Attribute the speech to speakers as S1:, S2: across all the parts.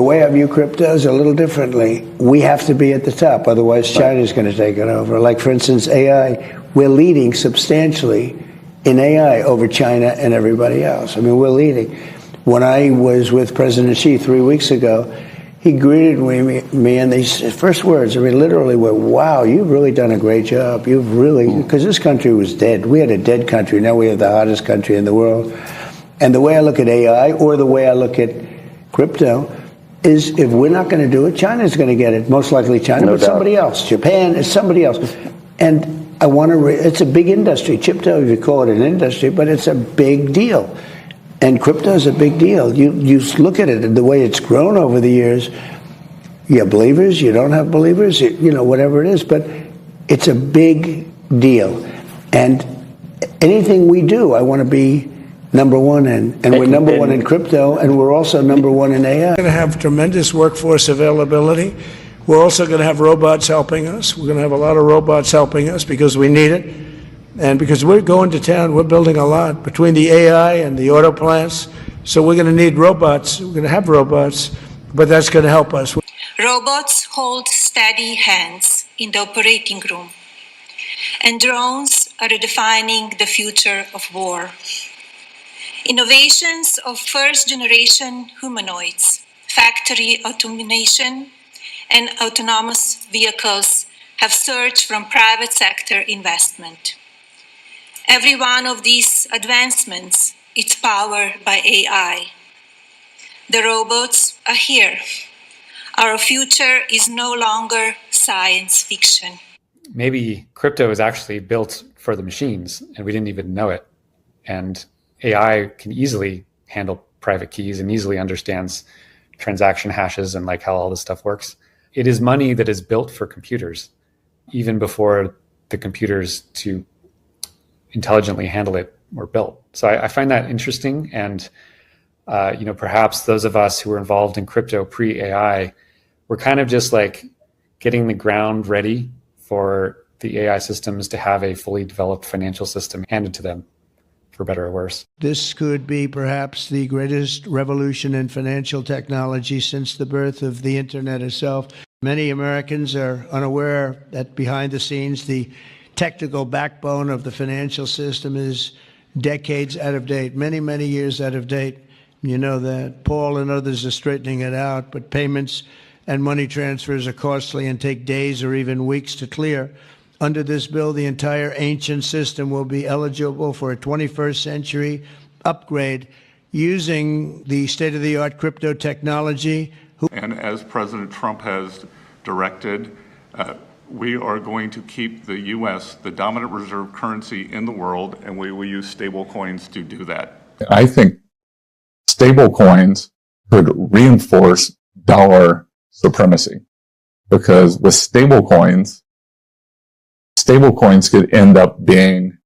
S1: The way I view crypto is a little differently. We have to be at the top, otherwise China's going to take it over. Like, for instance, AI, we're leading substantially in AI over China and everybody else. I mean, we're leading. When I was with President Xi 3 weeks ago, he greeted me and these first words, I mean, literally were, wow, you've really done a great job. You've really, because this country was dead. We had a dead country. Now we have the hottest country in the world. And the way I look at AI, or the way I look at crypto, is if we're not going to do it, China's going to get it. Most likely China, but somebody else. Japan is somebody else. And I want to, it's a big industry. Crypto, you call it an industry, but it's a big deal. And crypto is a big deal. You look at it, the way it's grown over the years, you have believers, you don't have believers, you know, whatever it is, but it's a big deal. And anything we do, I want to be number one in. And we're number one in crypto, and we're also number one in AI.
S2: We're going to have tremendous workforce availability. We're also going to have robots helping us. We're going to have a lot of robots helping us because we need it. And because we're going to town, we're building a lot between the AI and the auto plants. So we're going to need robots. We're going to have robots, but that's going to help us.
S3: Robots hold steady hands in the operating room, and drones are redefining the future of war. Innovations of first-generation humanoids, factory automation, and autonomous vehicles have surged from private sector investment. Every one of these advancements is powered by AI. The robots are here. Our future is no longer science fiction.
S4: Maybe crypto is actually built for the machines and we didn't even know it. And AI can easily handle private keys and easily understands transaction hashes and like how all this stuff works. It is money that is built for computers, even before the computers to intelligently handle it were built. So I find that interesting. And you know, perhaps those of us who were involved in crypto pre-AI were kind of just like getting the ground ready for the AI systems to have a fully developed financial system handed to them, for better or worse.
S2: This could be perhaps the greatest revolution in financial technology since the birth of the internet itself. Many Americans are unaware that behind the scenes, the technical backbone of the financial system is decades out of date, many, many years out of date. You know that. Paul and others are straightening it out, but payments and money transfers are costly and take days or even weeks to clear. Under this bill, the entire ancient system will be eligible for a 21st century upgrade using the state-of-the-art crypto technology.
S5: And as President Trump has directed, we are going to keep the U.S. the dominant reserve currency in the world, and we will use stablecoins to do that.
S6: I think stablecoins could reinforce dollar supremacy, because with stablecoins could end up being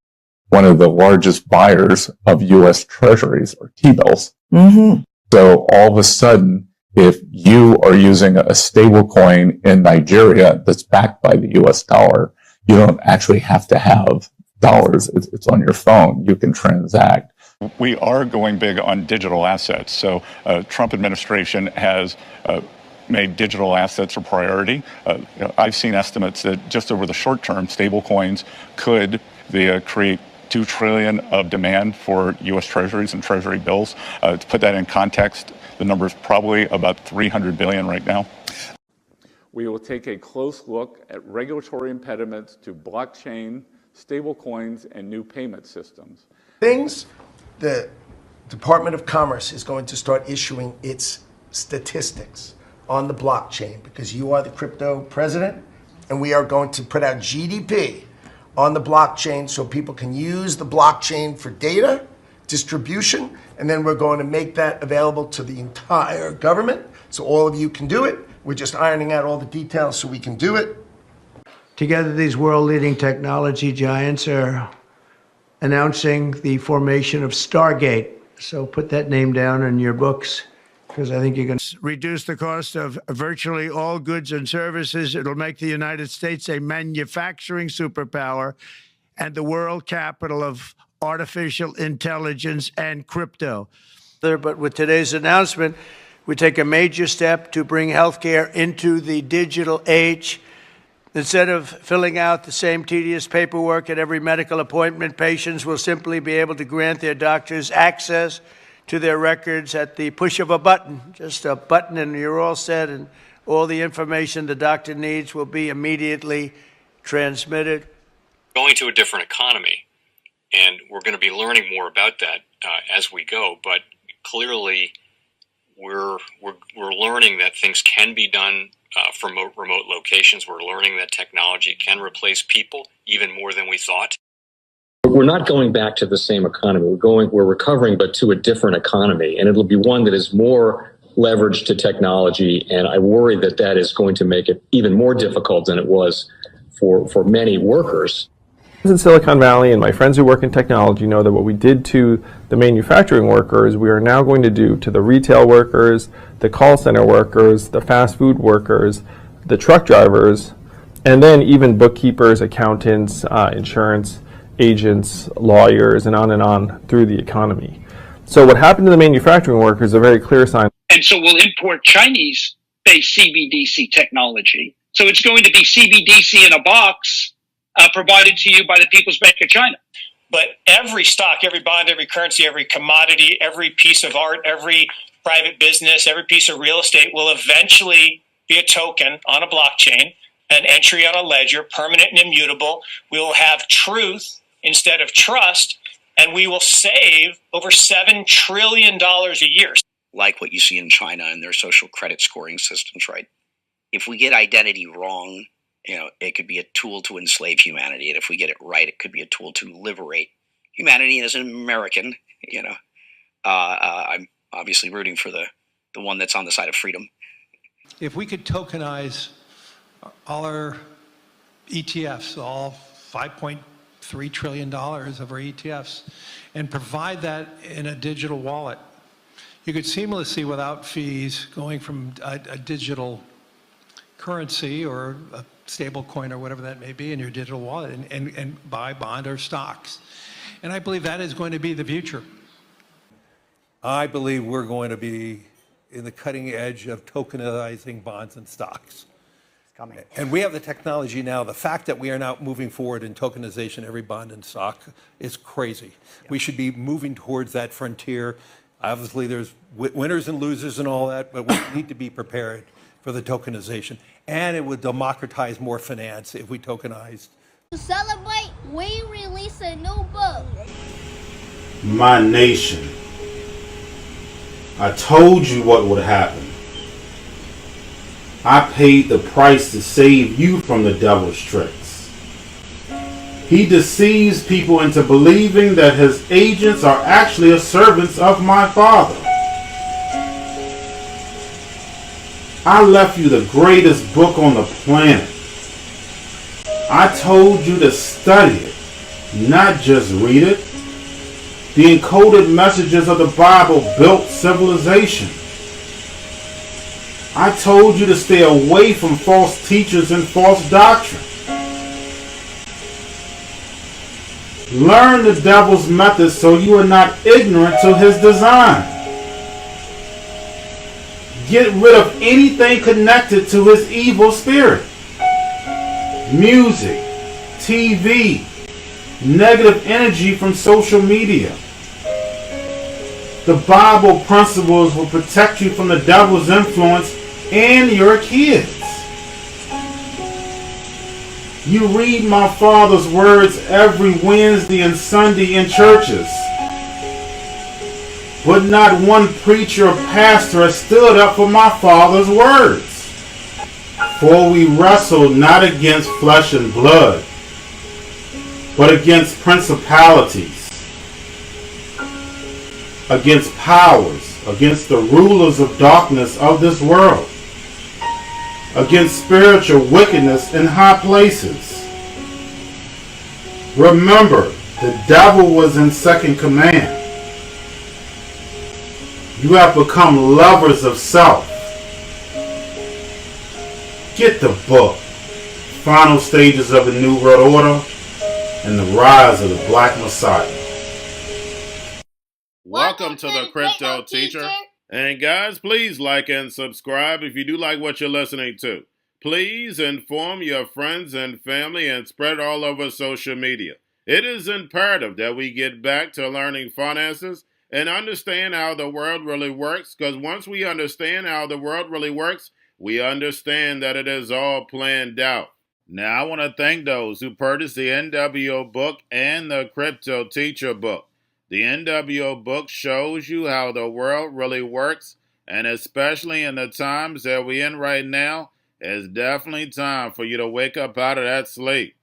S6: one of the largest buyers of U.S. treasuries or T-bills. Mm-hmm. So all of a sudden, if you are using a stablecoin in Nigeria that's backed by the U.S. dollar, you don't actually have to have dollars. It's on your phone. You can transact.
S5: We are going big on digital assets. So Trump administration has made digital assets a priority. I've seen estimates that just over the short term, stablecoins could create $2 trillion of demand for U.S. treasuries and treasury bills. To put that in context, the number is probably about $300 billion right now. We will take a close look at regulatory impediments to blockchain, stablecoins, and new payment systems.
S7: The Department of Commerce is going to start issuing its statistics on the blockchain, because you are the crypto president, and we are going to put out GDP on the blockchain so people can use the blockchain for data distribution, and then we're going to make that available to the entire government so all of you can do it. We're just ironing out all the details so we can do it.
S2: Together, these world-leading technology giants are announcing the formation of Stargate. So put that name down in your books, because I think you can reduce the cost of virtually all goods and services. It'll make the United States a manufacturing superpower and the world capital of artificial intelligence and crypto. But with today's announcement, We take a major step to bring healthcare into the digital age. Instead of filling out the same tedious paperwork at every medical appointment, patients will simply be able to grant their doctors access to their records at the push of a button. Just a button and you're all set, and all the information the doctor needs will be immediately transmitted.
S8: Going to a different economy, and we're going to be learning more about that as we go. But clearly, we're learning that things can be done from remote locations. We're learning that technology can replace people even more than we thought.
S9: We're not going back to the same economy. We're recovering, but to a different economy, and it'll be one that is more leveraged to technology. And I worry that that is going to make it even more difficult than it was for many workers.
S10: In Silicon Valley, and my friends who work in technology know that what we did to the manufacturing workers, we are now going to do to the retail workers, the call center workers, the fast food workers, the truck drivers, and then even bookkeepers, accountants, insurance agents, lawyers, and on through the economy. So what happened to the manufacturing workers is a very clear sign.
S11: And so we'll import Chinese-based CBDC technology. So it's going to be CBDC in a box provided to you by the People's Bank of China.
S12: But every stock, every bond, every currency, every commodity, every piece of art, every private business, every piece of real estate will eventually be a token on a blockchain, an entry on a ledger, permanent and immutable. We will have truth instead of trust, and we will save over $7 trillion a year.
S13: Like what you see in China and their social credit scoring systems, right? If we get identity wrong, it could be a tool to enslave humanity. And if we get it right, it could be a tool to liberate humanity. And as an American, I'm obviously rooting for the one that's on the side of freedom.
S14: If we could tokenize all our ETFs, all $5.3 trillion of our ETFs, and provide that in a digital wallet, you could seamlessly, without fees, going from a digital currency or a stable coin or whatever that may be in your digital wallet and buy bond or stocks. And I believe that is going to be the future.
S15: I believe we're going to be in the cutting edge of tokenizing bonds and stocks. It's coming. And we have the technology now. The fact that we are now moving forward in tokenization every bond and stock is crazy. Yeah. We should be moving towards that frontier. Obviously, there's winners and losers and all that, but we need to be prepared for the tokenization. And it would democratize more finance if we tokenized.
S16: To celebrate, we release a new book.
S17: My nation, I told you what would happen. I paid the price to save you from the devil's tricks. He deceives people into believing that his agents are actually servants of my Father. I left you the greatest book on the planet. I told you to study it, not just read it. The encoded messages of the Bible built civilization. I told you to stay away from false teachers and false doctrine. Learn the devil's methods so you are not ignorant to his design. Get rid of anything connected to his evil spirit. Music, TV, negative energy from social media. The Bible principles will protect you from the devil's influence and your kids. You read my Father's words every Wednesday and Sunday in churches. But not one preacher or pastor has stood up for my Father's words. For we wrestle not against flesh and blood, but against principalities, against powers, against the rulers of darkness of this world, against spiritual wickedness in high places. Remember, the devil was in second command. You have become lovers of self. Get the book, Final Stages of the New World Order and the Rise of the Black Messiah.
S18: Welcome to the Crypto Teacher.
S17: And guys, please like and subscribe if you do like what you're listening to. Please inform your friends and family and spread it all over social media. It is imperative that we get back to learning finances and understand how the world really works, because once we understand how the world really works, we understand that it is all planned out. Now, I want to thank those who purchased the NWO book and the Cryptoteacher book. The NWO book shows you how the world really works, and especially in the times that we're in right now, it's definitely time for you to wake up out of that sleep.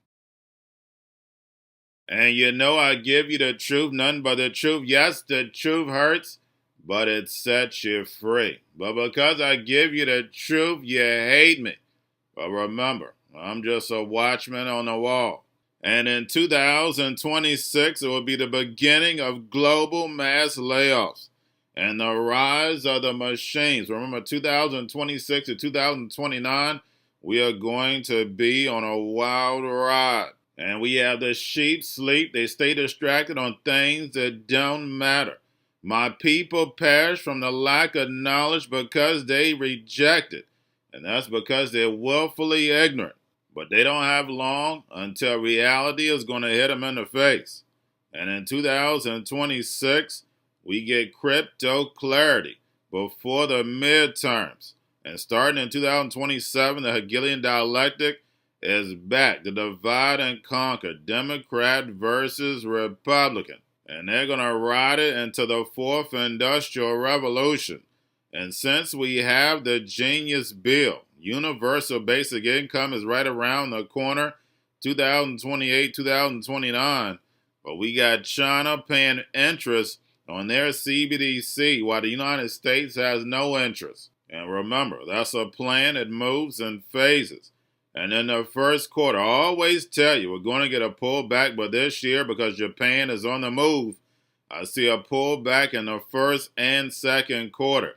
S17: And you know I give you the truth, none but the truth. Yes, the truth hurts, but it sets you free. But because I give you the truth, you hate me. But remember, I'm just a watchman on the wall. And in 2026, it will be the beginning of global mass layoffs and the rise of the machines. Remember, 2026 to 2029, we are going to be on a wild ride. And we have the sheep sleep. They stay distracted on things that don't matter. My people perish from the lack of knowledge because they reject it. And that's because they're willfully ignorant. But they don't have long until reality is going to hit them in the face. And in 2026, we get crypto clarity before the midterms. And starting in 2027, the Hegelian dialectic is back. The divide and conquer, Democrat versus Republican. And they're going to ride it into the fourth industrial revolution. And since we have the genius bill, universal basic income is right around the corner, 2028, 2029. But we got China paying interest on their CBDC while the United States has no interest. And remember, that's a plan that moves in phases. And in the first quarter, I always tell you, we're going to get a pullback, but this year, because Japan is on the move, I see a pullback in the first and second quarter.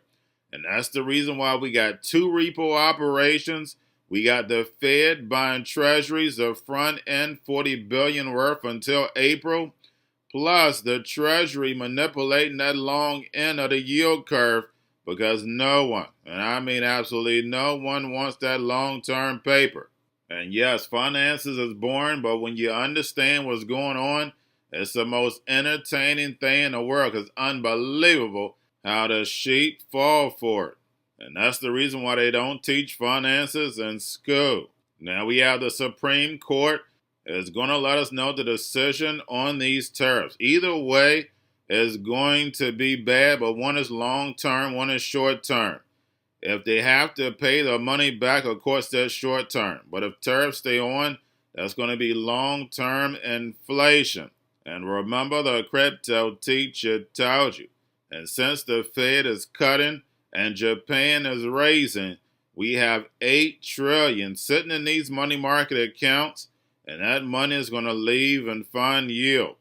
S17: And that's the reason why we got two repo operations. We got the Fed buying treasuries of front end $40 billion worth until April, plus the Treasury manipulating that long end of the yield curve because no one, and I mean absolutely no one, wants that long-term paper. And yes, finances is boring, but when you understand what's going on, it's the most entertaining thing in the world. It's unbelievable how the sheep fall for it. And that's the reason why they don't teach finances in school. Now we have the Supreme Court is going to let us know the decision on these tariffs. Either way is going to be bad, but one is long-term, one is short-term. If they have to pay the money back, of course, that's short-term. But if tariffs stay on, that's going to be long-term inflation. And remember, the Cryptoteacher told you. And since the Fed is cutting and Japan is raising, we have $8 trillion sitting in these money market accounts, and that money is going to leave and find yield.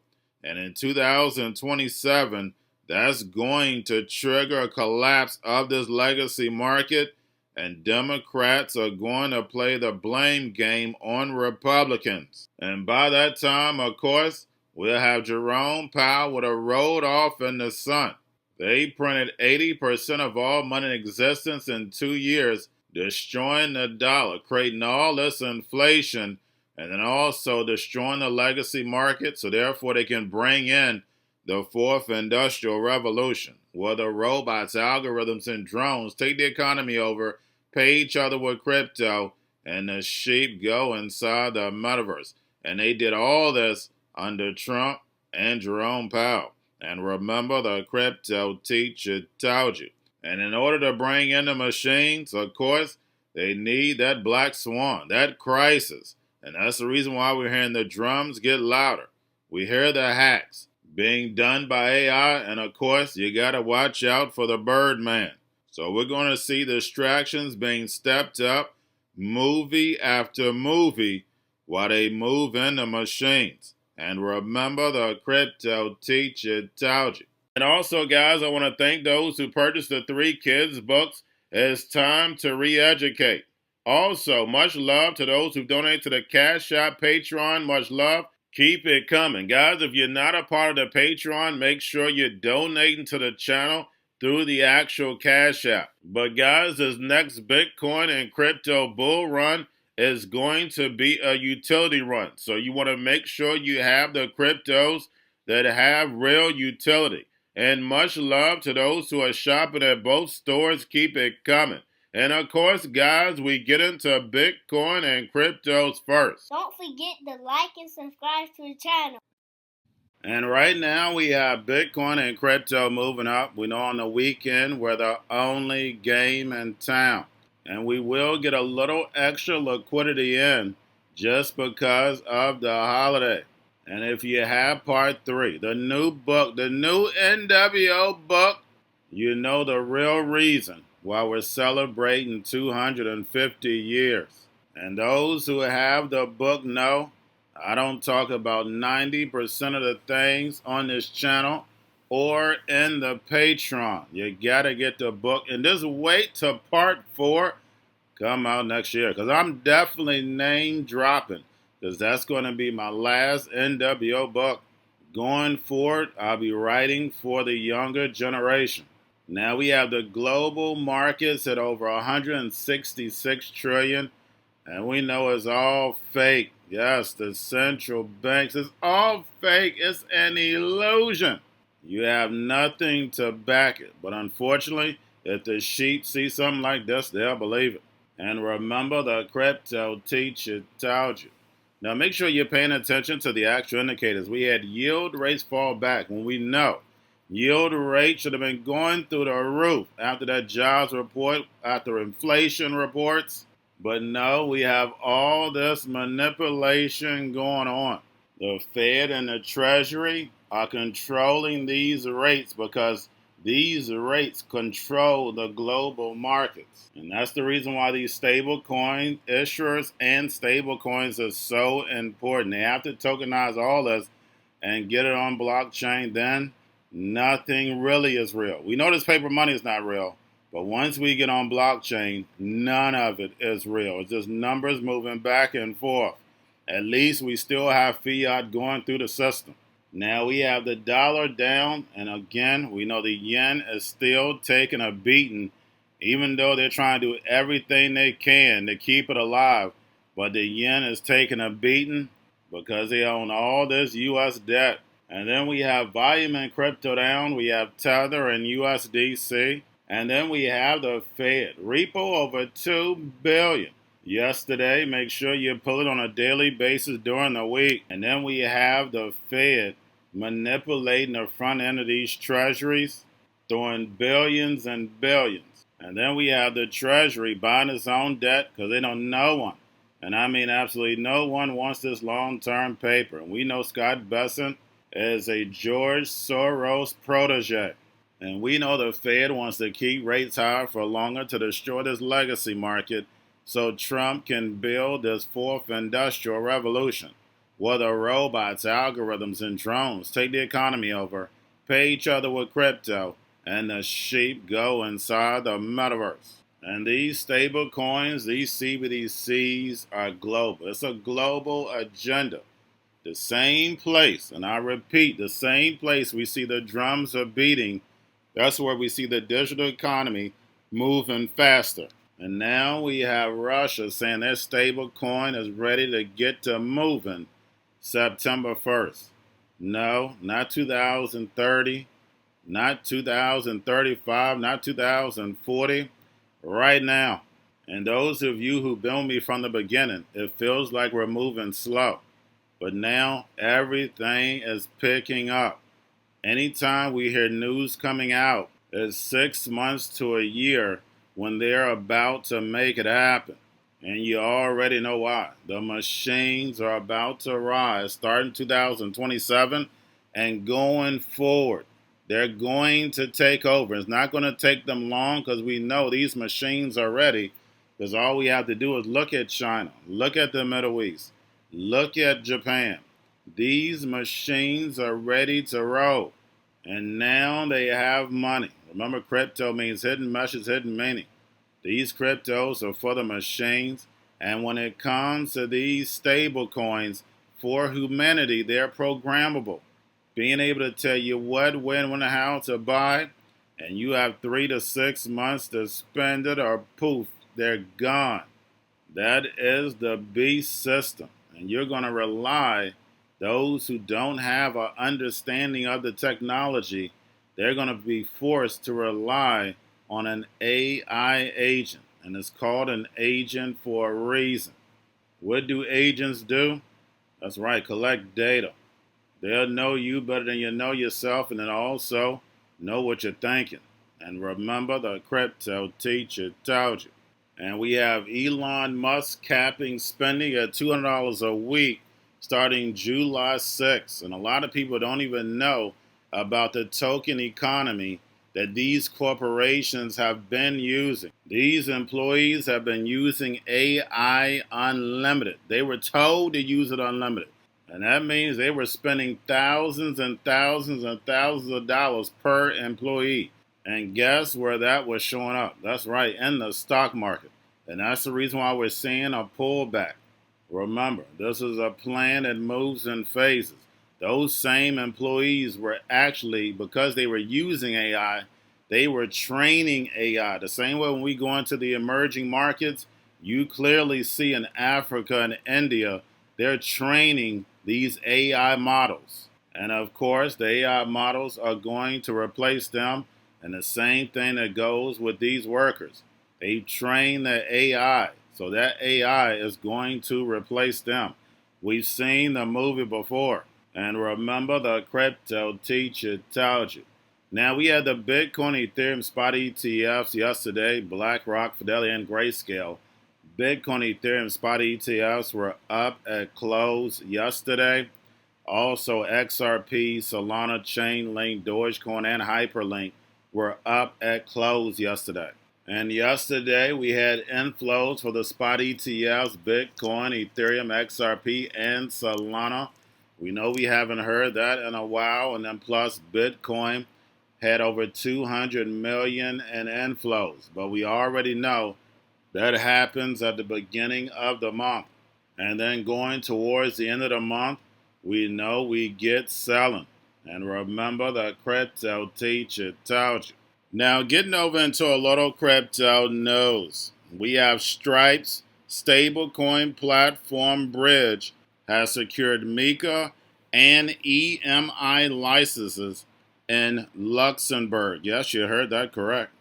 S17: And in 2027, that's going to trigger a collapse of this legacy market, and Democrats are going to play the blame game on Republicans. And by that time, of course, we'll have Jerome Powell with a rolled off in the sun. They printed 80% of all money in existence in 2 years, destroying the dollar, creating all this inflation, and then also destroying the legacy market, so therefore they can bring in the fourth industrial revolution, where the robots, algorithms, and drones take the economy over, pay each other with crypto, and the sheep go inside the metaverse. And they did all this under Trump and Jerome Powell. And remember, the Cryptoteacher told you. And in order to bring in the machines, of course, they need that black swan, that crisis. And that's the reason why we're hearing the drums get louder. We hear the hacks being done by AI, and of course, you got to watch out for the Birdman. So we're going to see distractions being stepped up, movie after movie, while they move in the machines. And remember, the Cryptoteacher told you. And also, guys, I want to thank those who purchased the 3 kids' books. It's time to re-educate. Also, much love to those who donate to the Cash App, Patreon. Much love. Keep it coming. Guys, if you're not a part of the Patreon, make sure you're donating to the channel through the actual Cash App. But guys, this next Bitcoin and crypto bull run is going to be a utility run. So you want to make sure you have the cryptos that have real utility. And much love to those who are shopping at both stores. Keep it coming. And of course, guys, we get into Bitcoin and cryptos first.
S16: Don't forget to like and subscribe to the channel.
S17: And right now we have Bitcoin and crypto moving up. We know on the weekend we're the only game in town. And we will get a little extra liquidity in just because of the holiday. And if you have part 3, the new book, the new NWO book, you know the real reason why we're celebrating 250 years. And those who have the book know I don't talk about 90% of the things on this channel or in the Patreon. You gotta get the book and just wait till part 4 come out next year, because I'm definitely name dropping, because that's going to be my last NWO book. Going forward, I'll be writing for the younger generation. Now we have the global markets at over 166 trillion, and we know it's all fake. Yes, the central banks, it's all fake. It's an illusion. You have nothing to back it. But unfortunately, if the sheep see something like this, they'll believe it. And remember, the Cryptoteacher told you. Now make sure you're paying attention to the actual indicators. We had yield rates fall back when we know yield rates should have been going through the roof after that jobs report, after inflation reports. But no, we have all this manipulation going on. The Fed and the Treasury are controlling these rates because these rates control the global markets. And that's the reason why these stablecoin issuers and stablecoins are so important. They have to tokenize all this and get it on blockchain. Then nothing really is real. We know this paper money is not real, but once we get on blockchain, none of it is real. It's just numbers moving back and forth. At least we still have fiat going through the system. Now we have the dollar down, and again, we know the yen is still taking a beating, even though they're trying to do everything they can to keep it alive. But the yen is taking a beating because they own all this U.S. debt. And then we have volume and crypto down. We have Tether and USDC. And then we have the Fed. Repo over $2 billion. Yesterday, make sure you pull it on a daily basis during the week. And then we have the Fed manipulating the front end of these treasuries, throwing billions and billions. And then we have the Treasury buying its own debt because they know no one, and I mean absolutely no one, wants this long-term paper. And we know Scott Bessent is a George Soros protege. And we know the Fed wants to keep rates high for longer to destroy this legacy market so Trump can build this fourth industrial revolution, where the robots, algorithms, and drones take the economy over, pay each other with crypto, and the sheep go inside the metaverse. And these stable coins, these CBDCs are global. It's a global agenda. The same place, and I repeat, the same place we see the drums are beating, that's where we see the digital economy moving faster. And now we have Russia saying their stable coin is ready to get to moving September 1st. No, not 2030, not 2035, not 2040, right now. And those of you who've been with me from the beginning, it feels like we're moving slow. But now everything is picking up. Anytime we hear news coming out, it's 6 months to a year when they're about to make it happen. And you already know why. The machines are about to rise starting 2027 and going forward. They're going to take over. It's not going to take them long because we know these machines are ready, because all we have to do is look at China, look at the Middle East, look at Japan. These machines are ready to roll. And now they have money. Remember, crypto means hidden message, hidden meaning. These cryptos are for the machines. And when it comes to these stable coins for humanity, they're programmable. Being able to tell you what, when, and how to buy and you have 3 to 6 months to spend it, or poof, they're gone. That is the beast system. And you're going to rely, those who don't have an understanding of the technology, they're going to be forced to rely on an AI agent. And it's called an agent for a reason. What do agents do? That's right, collect data. They'll know you better than you know yourself, and then also know what you're thinking. And remember, the crypto teacher told you. And we have Elon Musk capping spending at $200 a week starting July 6th. And a lot of people don't even know about the token economy that these corporations have been using. These employees have been using AI unlimited. They were told to use it unlimited. And that means they were spending thousands and thousands and thousands of dollars per employee. And guess where that was showing up? That's right, in the stock market. And that's the reason why we're seeing a pullback. Remember, this is a plan that moves in phases. Those same employees were actually, because they were using AI, they were training AI. The same way when we go into the emerging markets, you clearly see in Africa and India, they're training these AI models. And of course, the AI models are going to replace them. And the same thing that goes with these workers. They train the AI, so that AI is going to replace them. We've seen the movie before. And remember, the crypto teacher told you. Now, we had the Bitcoin, Ethereum spot ETFs yesterday, Blackrock, Fidelity, and Grayscale. Bitcoin, Ethereum spot ETFs were up at close yesterday. Also, XRP, Solana, Chainlink, Dogecoin, and Hyperlink were up at close yesterday. And yesterday we had inflows for the spot ETFs, Bitcoin, Ethereum, XRP, and Solana. We know we haven't heard that in a while. And then plus Bitcoin had over 200 million in inflows. But we already know that happens at the beginning of the month. And then going towards the end of the month, we know we get selling. And remember, the crypto teacher told you. Now, getting over into a little crypto news. We have Stripe's stablecoin platform Bridge has secured MiCA and EMI licenses in Luxembourg. Yes, you heard that correct.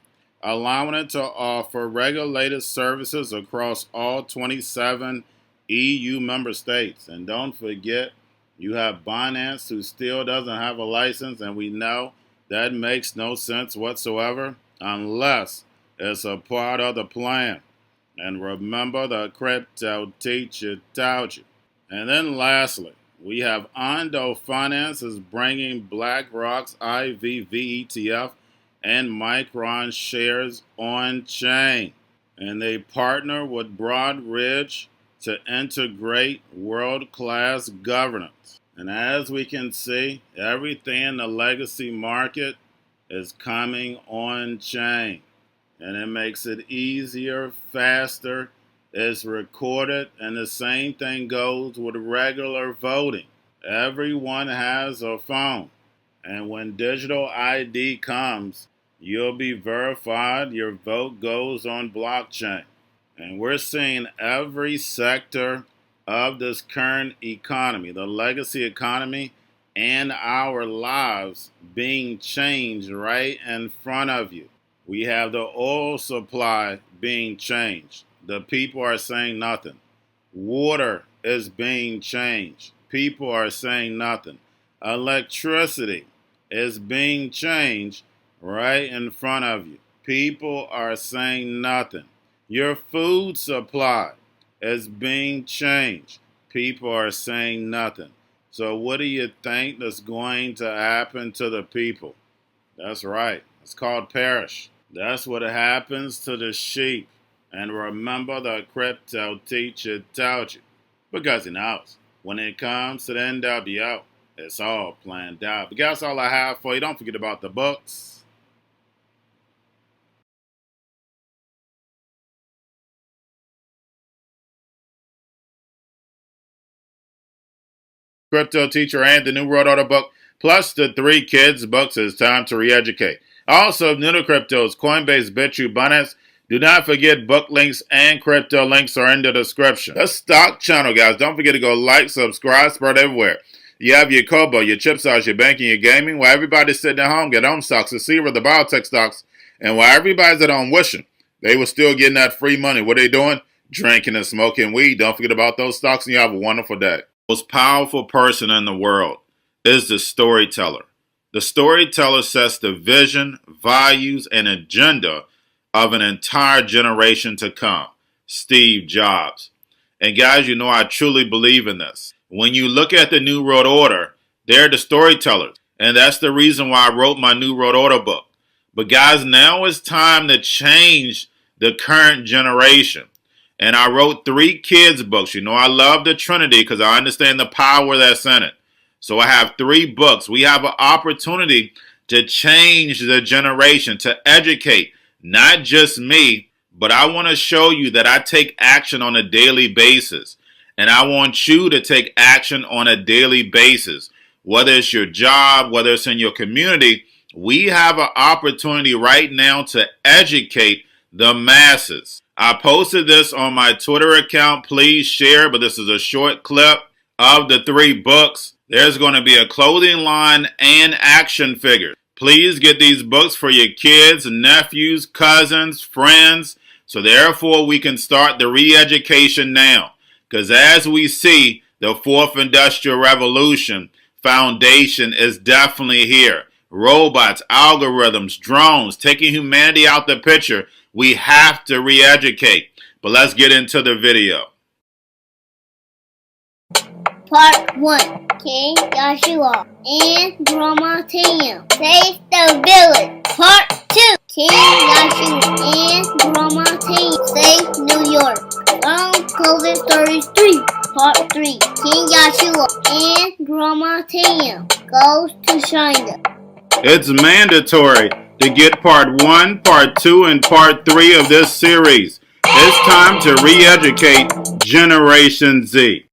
S17: Allowing it to offer regulated services across all 27 EU member states. And don't forget, you have Binance, who still doesn't have a license, and we know that makes no sense whatsoever unless it's a part of the plan. And remember, the crypto teacher told you. And then lastly, we have Ondo Partners bringing BlackRock's IVV ETF and Micron shares on chain. And they partner with Broadridge to integrate world-class governance. And as we can see, everything in the legacy market is coming on chain. And it makes it easier, faster, it's recorded, and the same thing goes with regular voting. Everyone has a phone. And when digital ID comes, you'll be verified, your vote goes on blockchain. And we're seeing every sector of this current economy, the legacy economy, and our lives being changed right in front of you. We have the oil supply being changed. The people are saying nothing. Water is being changed. People are saying nothing. Electricity is being changed right in front of you. People are saying nothing. Your food supply is being changed. People are saying nothing. So what do you think is going to happen to the people? That's right. It's called perish. That's what happens to the sheep. And remember, the crypto teacher told you. Because he knows. When it comes to the NWO, it's all planned out. But that's all I have for you. Don't forget about the books. Crypto Teacher and the New World Order book, plus the 3 kids books. It's time to re-educate. Also, new to cryptos, Coinbase, Bitrue, Binance. Do not forget book links and crypto links are in the description. The stock channel, guys. Don't forget to go like, subscribe, spread everywhere. You have your Kobo, your chip stocks, your banking, your gaming. While everybody's sitting at home, get home stocks, the Seaver, the biotech stocks. And while everybody's at home wishing they were still getting that free money, what are they doing? Drinking and smoking weed. Don't forget about those stocks, and you have a wonderful day. The most powerful person in the world is the storyteller. The storyteller sets the vision, values, and agenda of an entire generation to come. Steve Jobs. And guys, you know I truly believe in this. When you look at the New World Order, they're the storytellers. And that's the reason why I wrote my New World Order book. But guys, now it's time to change the current generation. And I wrote 3 kids books. You know I love the Trinity because I understand the power that's in it. So I have 3 books. We have an opportunity to change the generation, to educate not just me, but I want to show you that I take action on a daily basis. And I want you to take action on a daily basis. Whether it's your job, whether it's in your community, we have an opportunity right now to educate the masses. I posted this on my Twitter account. Please share, but this is a short clip of the 3 books. There's going to be a clothing line and action figures. Please get these books for your kids, nephews, cousins, friends, so therefore we can start the re-education now. Because as we see, the 4th Industrial Revolution foundation is definitely here. Robots, algorithms, drones, taking humanity out the picture. We have to re-educate. But let's get into the video.
S16: Part 1. King Joshua and Drama Tam save the village. Part 2. King Joshua and Drama Tam save New York from COVID Stories 3. Part 3. King Joshua and Drama Tam goes to China.
S17: It's mandatory to get part 1, part 2, and part 3 of this series. It's time to re-educate Generation Z.